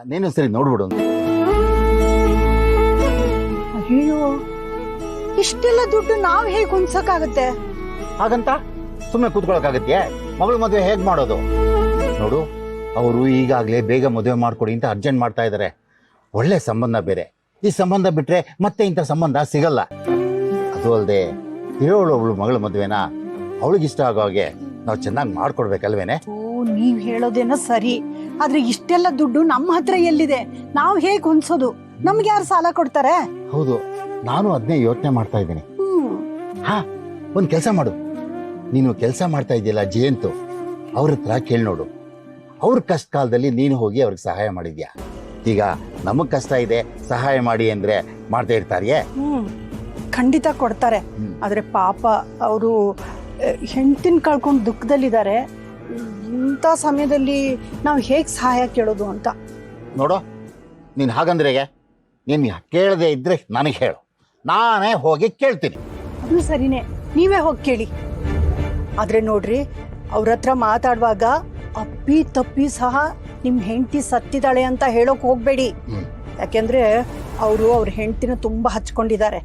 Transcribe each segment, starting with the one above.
ನೀನು ಸರಿ ನೋಡ್ಬಿಡು. ಅಯ್ಯೋ, ಇಷ್ಟೆಲ್ಲ ದುಡ್ಡು ನಾವ್ ಹೇಗ್ ಹೊಂದ್ಸಕ್ಕಾಗತ್ತೆ? ಹಾಗಂತ ಸುಮ್ಮನೆ ಕೂತ್ಕೊಳಕಾಗತ್ತೆ? ಮಗಳ ಮದುವೆ ಹೇಗ್ ಮಾಡೋದು? ನೋಡು, ಅವರು ಈಗಾಗಲೇ ಬೇಗ ಮದುವೆ ಮಾಡ್ಕೊಡಿ ಅಂತ ಅರ್ಜೆಂಟ್ ಮಾಡ್ತಾ ಇದ್ದಾರೆ. ಒಳ್ಳೆ ಸಂಬಂಧ ಬೇರೆ. ಈ ಸಂಬಂಧ ಬಿಟ್ರೆ ಮತ್ತೆ ಇಂಥ ಸಂಬಂಧ ಸಿಗಲ್ಲ. ಅದು ಅಲ್ಲದೆ ಇರೋಳು ಮಗಳ ಮದುವೆನ ಅವಳಿಗಿಷ್ಟ ಆಗೋ ಹಾಗೆ ನಾವು ಚೆನ್ನಾಗಿ ಮಾಡ್ಕೊಡ್ಬೇಕಲ್ವೇನೆ? ಓ, ನೀವ್ ಹೇಳೋದೇನೋ ಸರಿ, ಆದ್ರೆ ಇಷ್ಟೆಲ್ಲ ದುಡ್ಡು ನಮ್ಮ ಹತ್ರ ಎಲ್ಲಿದೆ? ನಾವ್ ಹೇಗ್ ಹೊಂದ್ಸೋದು? ನಮ್ಗೆ ಯಾರು ಸಾಲ ಕೊಡ್ತಾರೆ? ಹೌದು, ನಾನು ಅದನ್ನೇ ಯೋಚನೆ ಮಾಡ್ತಾ ಇದ್ದೀನಿ. ಹಾ, ಒಂದ್ ಕೆಲಸ ಮಾಡು. ನೀನು ಕೆಲಸ ಮಾಡ್ತಾ ಇದೆಯಲ್ಲ ಜಯಂತು, ಅವ್ರ ಹತ್ರ ಕೇಳಿ ನೋಡು. ಅವ್ರ ಕಷ್ಟ ಕಾಲದಲ್ಲಿ ನೀನು ಹೋಗಿ ಅವ್ರಿಗೆ ಸಹಾಯ ಮಾಡಿದ್ಯಾ? ಈಗ ನಮಗ್ ಕಷ್ಟ ಇದೆ, ಸಹಾಯ ಮಾಡಿ ಅಂದ್ರೆ ಮಾಡ್ತಾ ಇರ್ತಾರಿಯೇ? ಖಂಡಿತ ಕೊಡ್ತಾರೆ. ಆದ್ರೆ ಪಾಪ ಅವರು ಹೆಂಡತಿನ ಕಳ್ಕೊಂಡು ದುಃಖದಲ್ಲಿದ್ದಾರೆ. ಇಂಥ ಸಮಯದಲ್ಲಿ ನಾವು ಹೇಗ್ ಸಹಾಯ ಕೇಳೋದು ಅಂತ. ನೋಡು, ನೀನ್ ಹಾಗಂದ್ರೆ ನೀನ್ ಕೇಳದೆ ಇದ್ರೆ ನನಗೆ ಹೇಳು, ನಾನೇ ಹೋಗಿ ಕೇಳ್ತೀನಿ. ಅದು ಸರಿನೇ, ನೀವೇ ಹೋಗಿ ಕೇಳಿ. ಆದ್ರೆ ನೋಡ್ರಿ, ಅವ್ರ ಹತ್ರ ಮಾತಾಡುವಾಗ ಅಪ್ಪಿ ತಪ್ಪಿ ಸಹ ನಿಮ್ ಹೆಂಡತಿ ಸತ್ತಿದ್ದಾಳೆ ಅಂತ ಹೇಳೋಕ್ ಹೋಗ್ಬೇಡಿ. ಯಾಕೆಂದ್ರೆ ಅವರು ಅವ್ರ ಹೆಂಡತಿನ ತುಂಬಾ ಹಚ್ಕೊಂಡಿದ್ದಾರೆ.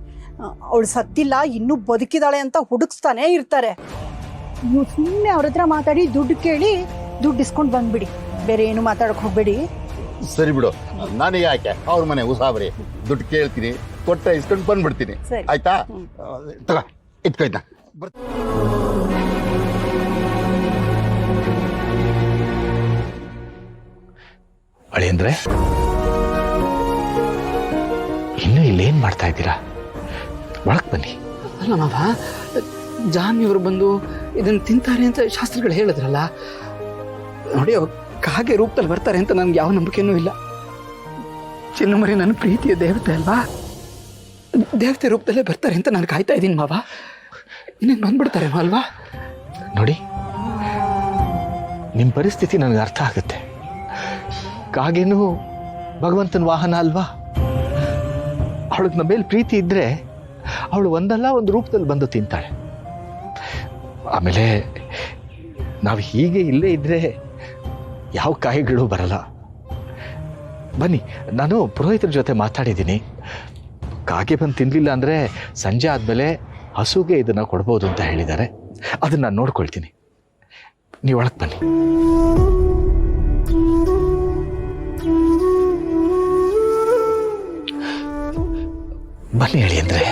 ಅವಳು ಸತ್ತಿಲ್ಲ, ಇನ್ನೂ ಬದುಕಿದಾಳೆ ಅಂತ ಹುಡುಕ್ಸ್ತಾನೆ ಇರ್ತಾರೆ. ನೀವು ಸುಮ್ಮನೆ ಅವ್ರ ಹತ್ರ ಮಾತಾಡಿ ದುಡ್ಡು ಕೇಳಿ ದುಡ್ಡು ಇಸ್ಕೊಂಡು ಬಂದ್ಬಿಡಿ. ಬೇರೆ ಏನು ಮಾತಾಡಕ್ ಹೋಗ್ಬೇಡಿ. ಸರಿ ಬಿಡು, ನಾನು ಯಾಕೆ ಅವ್ರ ಮನೆ ಉಸಾಬರಿ ದುಡ್ಡು ಕೇಳ್ತೀನಿ, ಕೊಟ್ರೆ ಇಸ್ಕೊಂಡು ಬಂದ್ಬಿಡ್ತೀನಿ. ಆಯ್ತಾ? ತಗ ಇಟ್ಕೊಯ್ತಾ. ಅಳಿಯಂದ್ರೆ, ಇನ್ನು ಇಲ್ಲೇನ್ ಮಾಡ್ತಾ ಇದ್ದೀರಾ? ಒಳಕ್ ಬನ್ನಿ. ಅಲ್ಲ ಮಾವ, ಜಾನ್ವಿಯವರು ಬಂದು ಇದನ್ನು ತಿಂತಾರೆ ಅಂತ ಶಾಸ್ತ್ರಿಗಳು ಹೇಳಿದ್ರಲ್ಲ, ನೋಡಿ ಕಾಗೆ ರೂಪದಲ್ಲಿ ಬರ್ತಾರೆ ಅಂತ ನನ್ಗೆ ಯಾವ ನಂಬಿಕೆನೂ ಇಲ್ಲ. ಚಿನ್ನಮರಿ ನನ್ನ ಪ್ರೀತಿಯ ದೇವತೆ ಅಲ್ವಾ, ದೇವತೆ ರೂಪದಲ್ಲೇ ಬರ್ತಾರೆ ಅಂತ ನಾನು ಕಾಯ್ತಾ ಇದ್ದೀನಿ ಮಾವ. ಇನ್ನೇನು ಬಂದ್ಬಿಡ್ತಾರೆ ಅಲ್ವಾ? ನೋಡಿ, ನಿಮ್ಮ ಪರಿಸ್ಥಿತಿ ನನಗೆ ಅರ್ಥ ಆಗುತ್ತೆ. ಕಾಗೇನು ಭಗವಂತನ ವಾಹನ ಅಲ್ವಾ? ಅವಳಿಗೆ ನಮ್ಮ ಮೇಲೆ ಪ್ರೀತಿ ಇದ್ರೆ ಅವಳು ಒಂದಲ್ಲ ಒಂದು ರೂಪದಲ್ಲಿ ಬಂದು ತಿಂತಾಳೆ. ಆಮೇಲೆ ನಾವು ಹೀಗೆ ಇಲ್ಲೇ ಇದ್ರೆ ಯಾವ ಕಾಯಿಗಳು ಬರಲ್ಲ. ಬನ್ನಿ, ನಾನು ಪುರೋಹಿತರ ಜೊತೆ ಮಾತಾಡಿದ್ದೀನಿ. ಕಾಗೆ ಬಂದು ತಿನ್ನಲಿಲ್ಲ ಅಂದರೆ ಸಂಜೆ ಆದಮೇಲೆ ಹಸುಗೆ ಇದನ್ನು ಕೊಡ್ಬೋದು ಅಂತ ಹೇಳಿದ್ದಾರೆ. ಅದನ್ನು ನಾನು ನೋಡ್ಕೊಳ್ತೀನಿ. ನೀವು ಒಳಗೆ ಬನ್ನಿ. ಬನ್ನಿ ಹೇಳಿ ಅಂದ್ರೆ.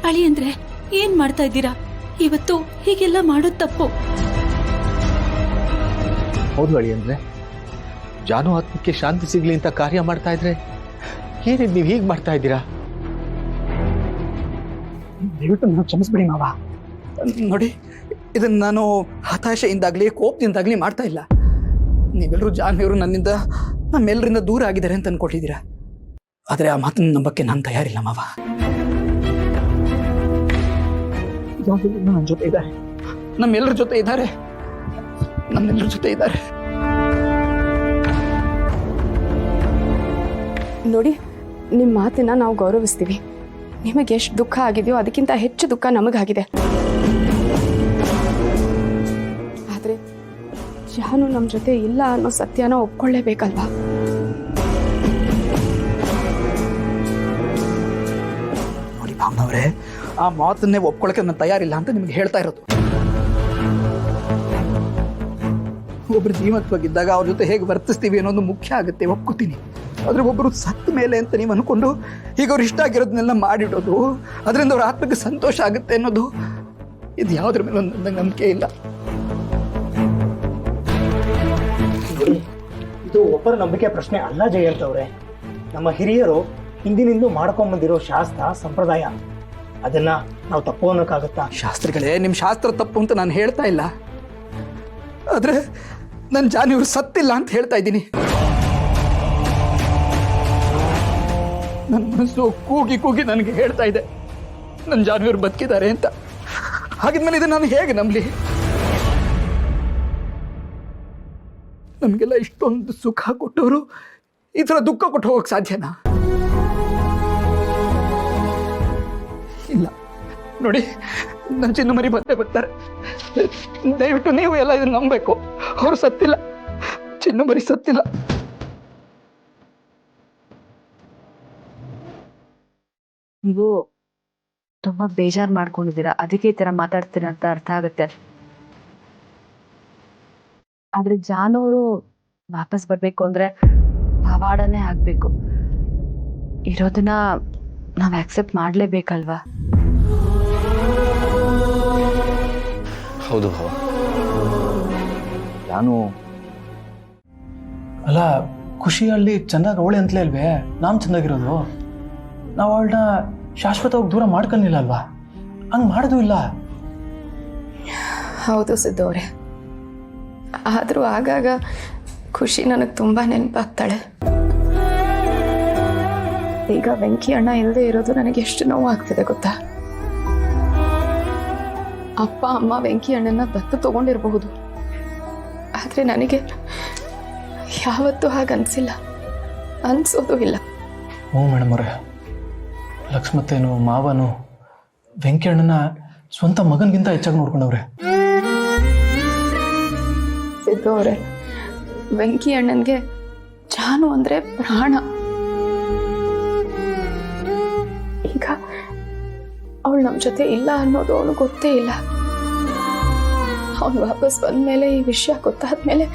ಅಳಿ ಅಂದ್ರೆ ಏನ್ ಮಾಡ್ತಾ ಇದ್ದೀರಾ? ಇವತ್ತು ಹೀಗೆಲ್ಲ ಮಾಡೋದು ತಪ್ಪು. ಹೌದು ಅಳಿ ಅಂದ್ರೆ, ಜಾನು ಆತ್ಮಕ್ಕೆ ಶಾಂತಿ ಸಿಗ್ಲಿ ಅಂತ ಕಾರ್ಯ ಮಾಡ್ತಾ ಇದ್ರೆ ಏನಿದ್ ನೀವು ಹೀಗೆ ಮಾಡ್ತಾ ಇದ್ದೀರಾ? ದಯವಿಟ್ಟು ನಾನು ಕ್ಷಮಿಸ್ಬಿಡಿ ಮಾವ. ನೋಡಿ, ಇದನ್ನು ನಾನು ಹತಾಶೆಯಿಂದಾಗಲಿ ಕೋಪದಿಂದಾಗಲಿ ಮಾಡ್ತಾ ಇಲ್ಲ. ನೀವೆಲ್ಲರೂ ಜಾನ್ವಿಯವರು ನಮ್ಮೆಲ್ಲರಿಂದ ದೂರ ಆಗಿದ್ದಾರೆ ಅಂತ ಅನ್ಕೊಟ್ಟಿದ್ದೀರಾ. ಆದರೆ ಆ ಮಾತನ್ನು ನಂಬಕ್ಕೆ ನಾನು ತಯಾರಿಲ್ಲ ಮಾವ. ನನ್ನ ಜೊತೆ ಇದ್ದಾರೆ, ನಮ್ಮೆಲ್ಲರ ಜೊತೆ ಇದ್ದಾರೆ, ನಮ್ಮೆಲ್ಲರ ಜೊತೆ ಇದ್ದಾರೆ. ನೋಡಿ, ನಿಮ್ಮ ಮಾತನ್ನ ನಾವು ಗೌರವಿಸ್ತೀವಿ. ನಿಮಗೆ ಎಷ್ಟು ದುಃಖ ಆಗಿದೆಯೋ ಅದಕ್ಕಿಂತ ಹೆಚ್ಚು ದುಃಖ ನಮಗಾಗಿದೆ. ಆದರೆ ಜಾನು ನಮ್ಮ ಜೊತೆ ಇಲ್ಲ ಅನ್ನೋ ಸತ್ಯನ ಒಪ್ಕೊಳ್ಳೇಬೇಕಲ್ವಾ? ನೋಡಿ ಭಾವನವರೇ, ಆ ಮಾತನ್ನೇ ಒಪ್ಕೊಳ್ಳೋಕೆ ನಾನು ತಯಾರಿಲ್ಲ ಅಂತ ನಿಮ್ಗೆ ಹೇಳ್ತಾ ಇರೋದು. ಒಬ್ಬರು ಜೀವಂತವಾಗಿದ್ದಾಗ ಅವ್ರ ಜೊತೆ ಹೇಗೆ ವರ್ತಿಸ್ತೀವಿ ಅನ್ನೋದು ಮುಖ್ಯ ಆಗುತ್ತೆ, ಒಪ್ಕೋತೀನಿ. ಆದರೆ ಒಬ್ಬರು ಸತ್ತ ಮೇಲೆ ಅಂತ ನೀವು ಅನ್ಕೊಂಡು ಈಗ ಅವ್ರು ಇಷ್ಟ ಆಗಿರೋದನ್ನೆಲ್ಲ ಮಾಡಿಡೋದು, ಅದರಿಂದ ಅವ್ರ ಆತ್ಮಕ್ಕೆ ಸಂತೋಷ ಆಗುತ್ತೆ ಅನ್ನೋದು, ಇದು ಯಾವುದ್ರ ಮೇಲೆ ಒಂದು ನಂಬಿಕೆ ಇಲ್ಲ. ಇದು ಒಬ್ಬರ ನಂಬಿಕೆ ಪ್ರಶ್ನೆ ಅಲ್ಲ ಜಯಂತ್ ಅವರೇ. ನಮ್ಮ ಹಿರಿಯರು ಹಿಂದಿನಿಂದ ಮಾಡ್ಕೊಂಡ್ಬಂದಿರೋ ಶಾಸ್ತ್ರ ಸಂಪ್ರದಾಯ, ಅದನ್ನ ನಾವು ತಪ್ಪು ಅನ್ನೋಕ್ಕಾಗತ್ತಾ? ಶಾಸ್ತ್ರಿಗಳೇ, ನಿಮ್ಮ ಶಾಸ್ತ್ರ ತಪ್ಪು ಅಂತ ನಾನು ಹೇಳ್ತಾ ಇಲ್ಲ. ಆದರೆ ನನ್ನ ಜಾನ್ವಿಯವರು ಸತ್ತಿಲ್ಲ ಅಂತ ಹೇಳ್ತಾ ಇದ್ದೀನಿ. ನನ್ನ ಮನಸ್ಸು ಕೂಗಿ ಕೂಗಿ ನನಗೆ ಹೇಳ್ತಾ ಇದೆ ನನ್ನ ಜಾನ್ವಿಯವರು ಬದುಕಿದ್ದಾರೆ ಅಂತ. ಹಾಗಿದ್ಮೇಲೆ ಇದನ್ನು ನಾನು ಹೇಗೆ ನಂಬಲಿ? ನಮಗೆಲ್ಲ ಇಷ್ಟೊಂದು ಸುಖ ಕೊಟ್ಟವರು ಈ ಥರ ದುಃಖ ಕೊಟ್ಟು ಹೋಗಕ್ಕೆ ಸಾಧ್ಯನಾ? ಇಲ್ಲ ನೋಡಿ, ನನ್ನ ಚಿನ್ನು ಮರಿ ಬಂದೇ ಬರ್ತಾರೆ. ದಯವಿಟ್ಟು ನೀವು ಎಲ್ಲ ಇದನ್ನು ನಂಬಬೇಕು. ಅವ್ರು ಸತ್ತಿಲ್ಲ, ಚಿನ್ನು ಮರಿ ಸತ್ತಿಲ್ಲ. ನೀವು ತುಂಬಾ ಬೇಜಾರು ಮಾಡ್ಕೊಂಡಿದ್ದೀರಾ, ಅದಕ್ಕೆ ಈ ತರ ಮಾತಾಡ್ತೀರ ಅಂತ ಅರ್ಥ ಆಗುತ್ತೆ. ಆದ್ರೆ ಜಾನವರು ವಾಪಸ್ ಬರ್ಬೇಕು ಅಂದ್ರೆ ಪವಾಡನೇ ಆಗ್ಬೇಕು. ಇರೋದನ್ನ ನಾವ್ ಆಕ್ಸೆಪ್ಟ್ ಮಾಡ್ಲೇಬೇಕಲ್ವಾ? ಹೌದು ನಾನು ಅಲ್ಲ, ಖುಷಿಯಲ್ಲಿ ಚೆನ್ನಾಗಿ ಅವಳೆ ಅಂತಲೇ ಅಲ್ವೇ ನಾನು ಚೆನ್ನಾಗಿರೋದು. ನಾವು ಅವಳನ್ನ ಶಾಶ್ವತವಾಗಿ ದೂರ ಮಾಡ್ಕೊಳ್ಳಿಲ್ಲ ಅಲ್ವಾ? ಹಂಗೆ ಮಾಡೋದು ಇಲ್ಲ. ಹೌದು ಸಿದ್ದು ಅವರೇ, ಆದರೂ ಆಗಾಗ ಖುಷಿ ನನಗೆ ತುಂಬ ನೆನಪಾಗ್ತಾಳೆ. ಈಗ ವೆಂಕಿ ಅಣ್ಣ ಇಲ್ಲದೆ ಇರೋದು ನನಗೆ ಎಷ್ಟು ನೋವಾಗ್ತಿದೆ ಗೊತ್ತಾ? ಅಪ್ಪ ಅಮ್ಮ ವೆಂಕಿ ಅಣ್ಣನ ದತ್ತು ತಗೊಂಡಿರಬಹುದು, ಆದರೆ ನನಗೆ ಯಾವತ್ತೂ ಹಾಗೆ ಅನಿಸಿಲ್ಲ, ಅನಿಸೋದು ಇಲ್ಲ. ಹ್ಞೂ ಮೇಡಮ್ ಅವರೇ, ಲಕ್ಷ್ಮತ್ತೇನು ಮಾವನು ವೆಂಕಿ ಅಣ್ಣನ ಸ್ವಂತ ಮಗನಿಗಿಂತ ಹೆಚ್ಚಾಗಿ ನೋಡ್ಕೊಂಡವ್ರೆ. ಸಿದ್ದು ಅವರೇ, ವೆಂಕಿ ಅಣ್ಣನಿಗೆ ಜಾನು ಅಂದರೆ ಪ್ರಾಣ. ಈಗ ಅವಳು ನಮ್ಮ ಜೊತೆ ಇಲ್ಲ ಅನ್ನೋದು ಅವನು ಗೊತ್ತೇ ಇಲ್ಲ. ಅವನು ವಾಪಸ್ ಬಂದ್ಮೇಲೆ, ಈ ವಿಷಯ ಗೊತ್ತಾದ್ಮೇಲೆ